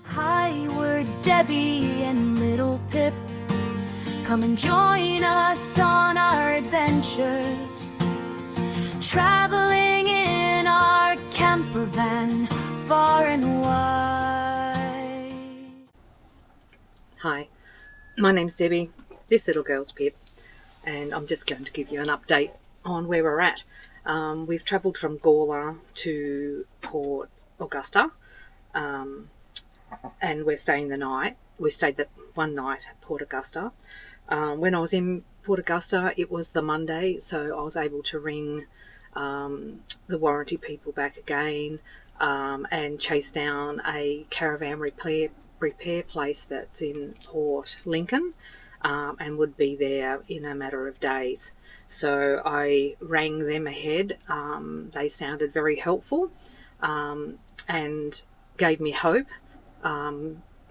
Hi, we're Debbie and little Pip. Come and join us on our adventures, traveling in our campervan, far and wide. Hi, my name's Debbie, this little girl's Pip, and I'm just going to give you an update on where we're at. We've travelled from Gawler to Port Augusta, and we're staying the night. We stayed the one night at Port Augusta. When I was in Port Augusta, it was the Monday, so I was able to ring the warranty people back again and chase down a caravan repair place that's in Port Lincoln and would be there in a matter of days. So I rang them ahead. They sounded very helpful and gave me hope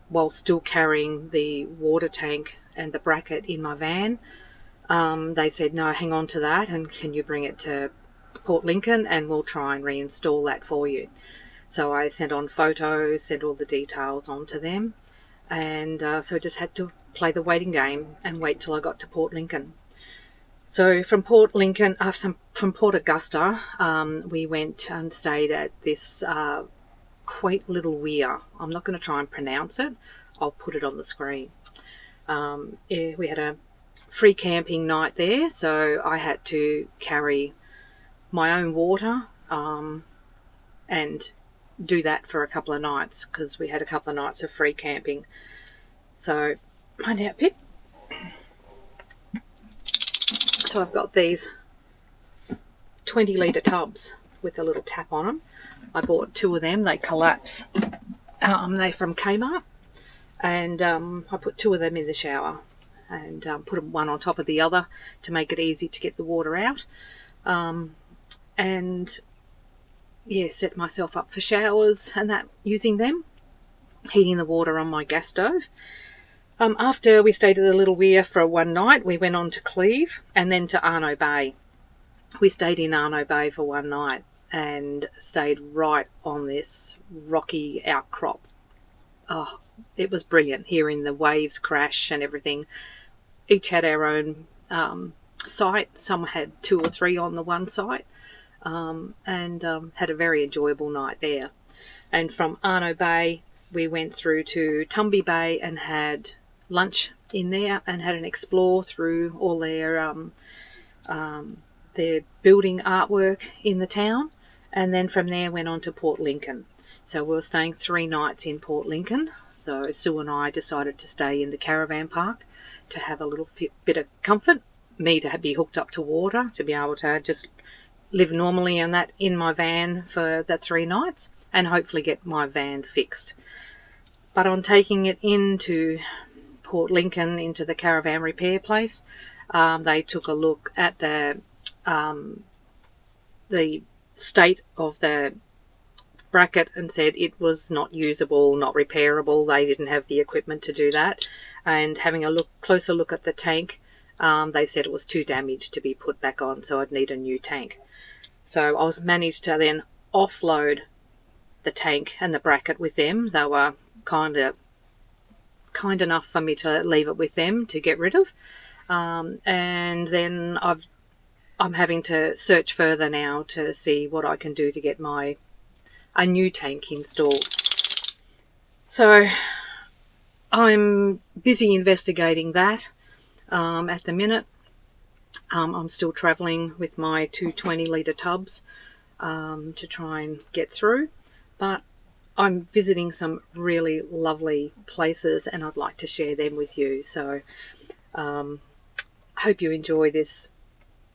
while still carrying the water tank and the bracket in my van. They said, no, hang on to that, and can you bring it to Port Lincoln and we'll try and reinstall that for you. So I sent on photos, sent all the details on to them, and so I just had to play the waiting game and wait till I got to Port Lincoln. So from Port Lincoln, from Port Augusta, we went and stayed at this quaint little weir. I'm not going to try and pronounce it. I'll put it on the screen. We had a free camping night there, so I had to carry my own water and do that for a couple of nights because we had a couple of nights of free camping. So, find out, Pip. So I've got these 20 litre tubs with a little tap on them. I bought two of them. They collapse. They're from Kmart. And I put two of them in the shower and put one on top of the other to make it easy to get the water out. And yeah, set myself up for showers and that using them, heating the water on my gas stove. After we stayed at the Little Weir for one night, we went on to Cleve and then to Arno Bay. We stayed in Arno Bay for one night and stayed right on this rocky outcrop. Oh, it was brilliant hearing the waves crash and everything. Each had our own site. Some had two or three on the one site and had a very enjoyable night there. And from Arno Bay, we went through to Tumby Bay and had lunch in there and had an explore through all their building artwork in the town. And then from there went on to Port Lincoln. So we were staying 3 nights in Port Lincoln. So Sue and I decided to stay in the caravan park to have a little bit of comfort. Me to be hooked up to water, to be able to just live normally and that in my van for the 3 nights and hopefully get my van fixed. But on taking it into Port Lincoln, into the caravan repair place, they took a look at the state of the bracket and said it was not usable, not repairable. They didn't have the equipment to do that. And having a closer look at the tank, they said it was too damaged to be put back on, so I'd need a new tank. So I managed to then offload the tank and the bracket with them. They were kind enough for me to leave it with them to get rid of. And then I'm having to search further now to see what I can do to get a new tank installed. So I'm busy investigating that at the minute. I'm still travelling with my 2 20-litre tubs to try and get through, but I'm visiting some really lovely places and I'd like to share them with you. So I hope you enjoy this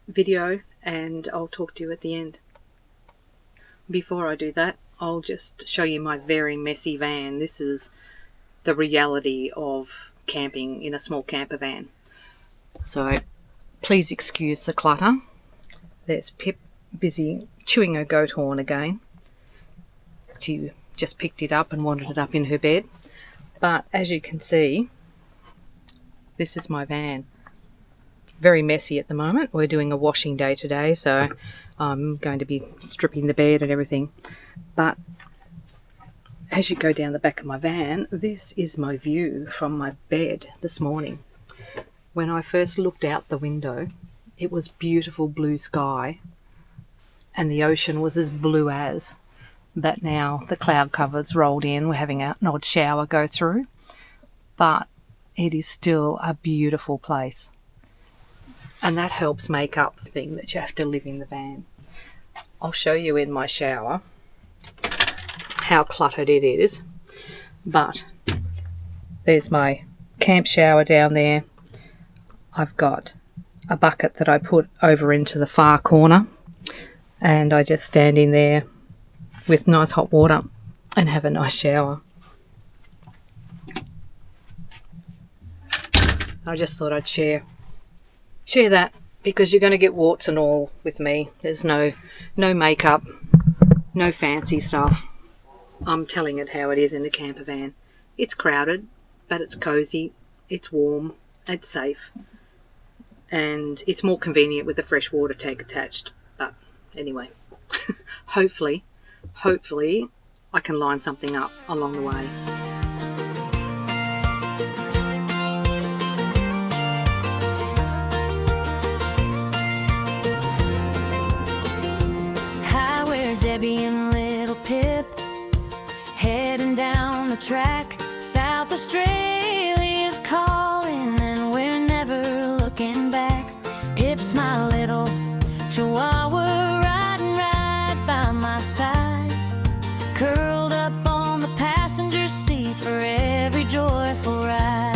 video and I'll talk to you at the end. Before I do that, I'll just show you my very messy van. This is the reality of camping in a small camper van. So please excuse the clutter. There's Pip busy chewing her goat horn again. She just picked it up and wanted it up in her bed. But as you can see, this is my van. Very messy at the moment. We're doing a washing day today, so I'm going to be stripping the bed and everything. But as you go down the back of my van, this is my view from my bed this morning. When I first looked out the window, it was beautiful blue sky and the ocean was as blue as. But now the cloud cover's rolled in. We're having an odd shower go through. But it is still a beautiful place. And that helps make up the thing that you have to live in the van. I'll show you in my shower how cluttered it is. But there's my camp shower down there. I've got a bucket that I put over into the far corner. And I just stand in there with nice hot water and have a nice shower. I just thought I'd share that, because you're going to get warts and all with me. There's no makeup, no fancy stuff. I'm telling it how it is in the camper van. It's crowded, but it's cozy, it's warm, it's safe, and it's more convenient with the freshwater tank attached. But anyway, hopefully I can line something up along the way. Hi, we're Debbie and little Pip, heading down the track. South Australia's calling and we're never looking back. Pip's my little chihuahua, riding right by my side, curled up on the passenger seat for every joyful ride.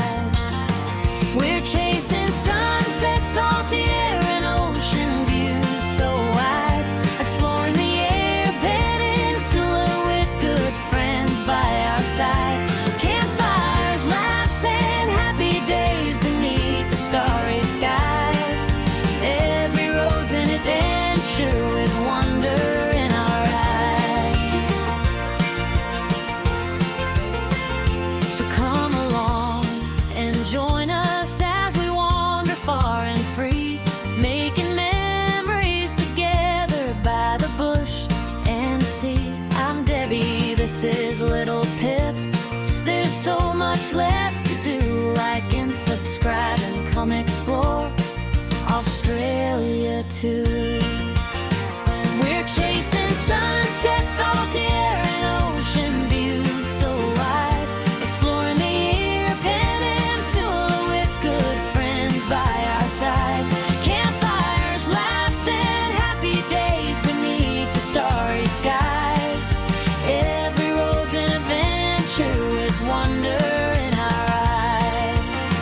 We're chasing sunsets, salty air, and ocean views so wide, exploring the Eyre Peninsula with good friends by our side. Campfires, laughs, and happy days beneath the starry skies. Every road's an adventure with wonder in our eyes. So come along and join us as we wander far and free, making memories together by the bush and sea. I'm Debbie, this is little Pip. There's so much left to do. Like and subscribe and come explore Australia too. We're chasing sunsets, salty air, and ocean views so wide, exploring the Eyre Peninsula with good friends by our side. Campfires, laughs, and happy days beneath the starry skies. Every road's an adventure with wonder in our eyes.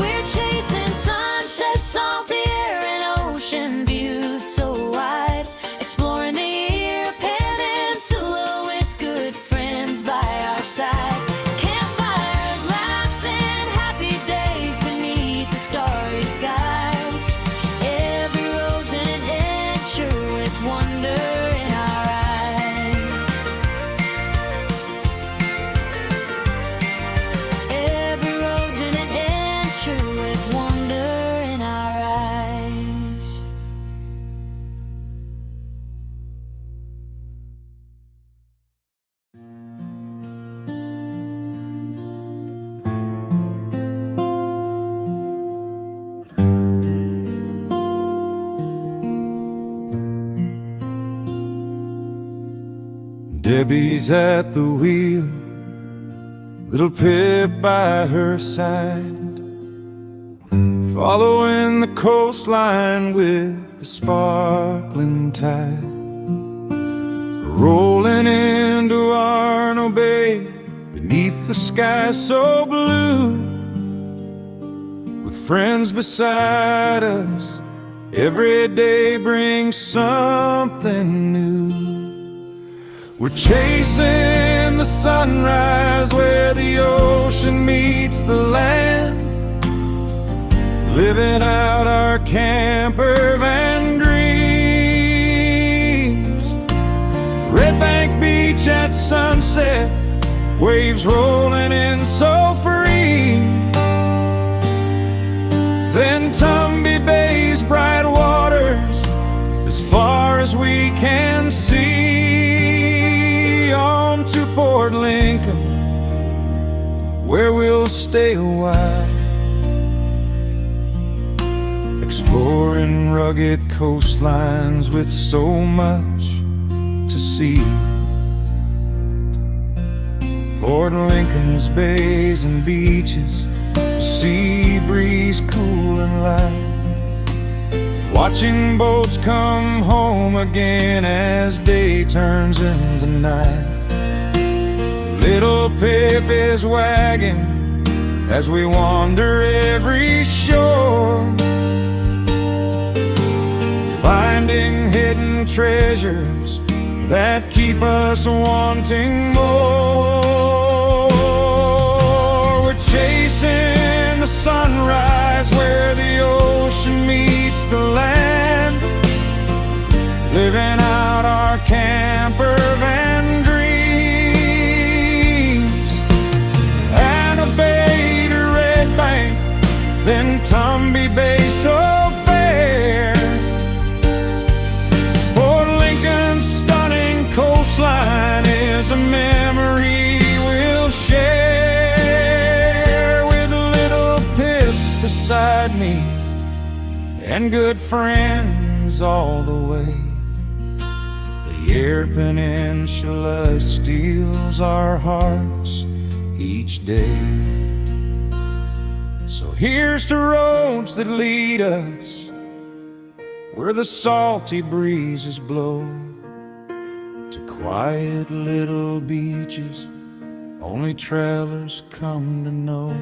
We're chasing sunsets, salty air, and ocean views so wide, exploring the Eyre Peninsula with good friends by our side. Campfires, laughs, and happy days beneath the starry skies. Every road's an adventure with wonder in our eyes. Every road's an adventure with wonder in our eyes. Debbie's at the wheel, little Pip by her side, following the coastline with the sparkling tide, rolling into Arno Bay beneath the sky so blue, with friends beside us. Every day brings something new. We're chasing the sunrise where the ocean meets the land, living out our campervan dreams. Red Bank Beach at sunset, waves rolling in so free. Then Tumby Bay's bright waters, as far as we can see. On to to Port Lincoln, where we'll stay a while, exploring rugged coastlines with so much to see. Port Lincoln's bays and beaches, the sea breeze cool and light, watching boats come home again as day turns into night. Little Pip is wagging as we wander every shore, finding hidden treasures that keep us wanting more. We're chasing the sunrise where the ocean meets the land, living out our campervan dreams. Anna Bay to Red Bank, then Tumby Bay so fair. Port Lincoln's stunning coastline is a memory we'll share, with little Pip beside me and good friends all the way. The Eyre Peninsula steals our hearts each day. So here's to roads that lead us where the salty breezes blow, to quiet little beaches only travelers come to know.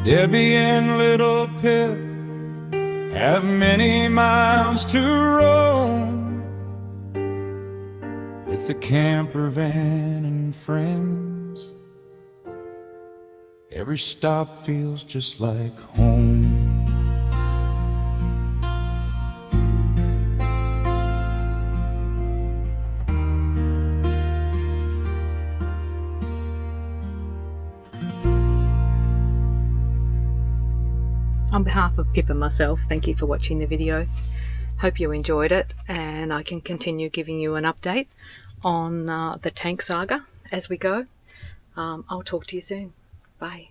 Debbie and little Pip have many miles to roam, with the campervan and friends. Every stop feels just like home. On behalf of Pip and myself, thank you for watching the video. Hope you enjoyed it, and I can continue giving you an update on the tank saga as we go. I'll talk to you soon. Bye.